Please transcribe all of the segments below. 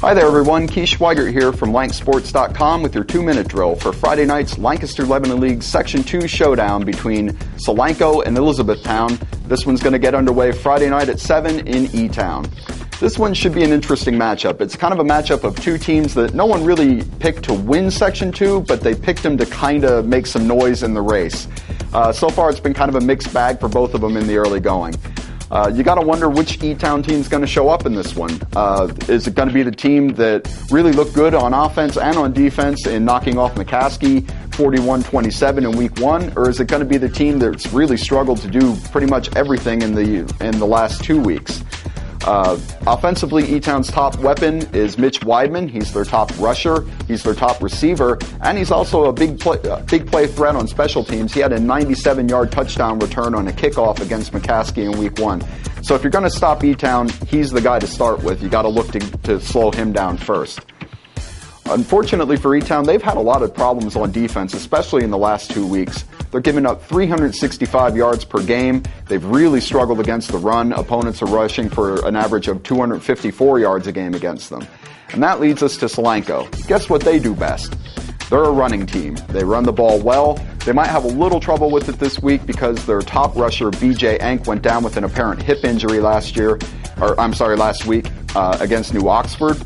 Hi there everyone, Keith Schweigert here from lanksports.com with your 2-minute drill for Friday night's Lancaster-Lebanon League Section 2 showdown between Solanco and Elizabethtown. This one's going to get underway Friday night at 7 in E-Town. This one should be an interesting matchup. It's kind of a matchup of two teams that no one really picked to win Section 2, but they picked them to kind of make some noise in the race. So far it's been kind of a mixed bag for both of them in the early going. You got to wonder which E-Town team is going to show up in this one. Is it going to be the team that really looked good on offense and on defense in knocking off McCaskey 41-27 in week 1, or is it going to be the team that's really struggled to do pretty much everything in the last 2 weeks? Offensively, E-Town's top weapon is Mitch Weidman. He's their top rusher, he's their top receiver, and he's also a big play threat on special teams. He had a 97-yard touchdown return on a kickoff against McCaskey in week 1. So if you're going to stop E-Town, he's the guy to start with. You got to look to slow him down first. Unfortunately for E-Town, they've had a lot of problems on defense, especially in the last 2 weeks. They're giving up 365 yards per game. They've really struggled against the run. Opponents are rushing for an average of 254 yards a game against them. And that leads us to Solanco. Guess what they do best? They're a running team. They run the ball well. They might have a little trouble with it this week because their top rusher, B.J. Enck, went down with an apparent hip injury last week against New Oxford.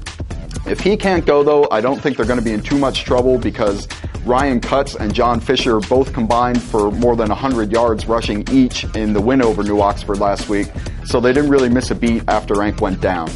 If he can't go, though, I don't think they're going to be in too much trouble because Ryan Cutts and John Fisher both combined for more than 100 yards rushing each in the win over New Oxford last week, so they didn't really miss a beat after Enck went down.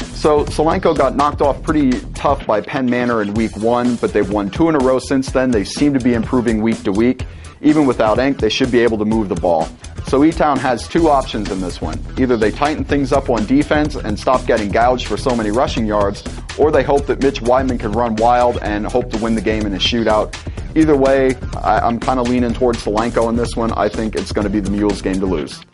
So Solanco got knocked off pretty tough by Penn Manor in week 1, but they've won 2 in a row since then. They seem to be improving week to week. Even without Enck, they should be able to move the ball. So E-Town has 2 options in this one. Either they tighten things up on defense and stop getting gouged for so many rushing yards, or they hope that Mitch Weidman can run wild and hope to win the game in a shootout. Either way, I'm kind of leaning towards Solanco in this one. I think it's going to be the Mules' game to lose.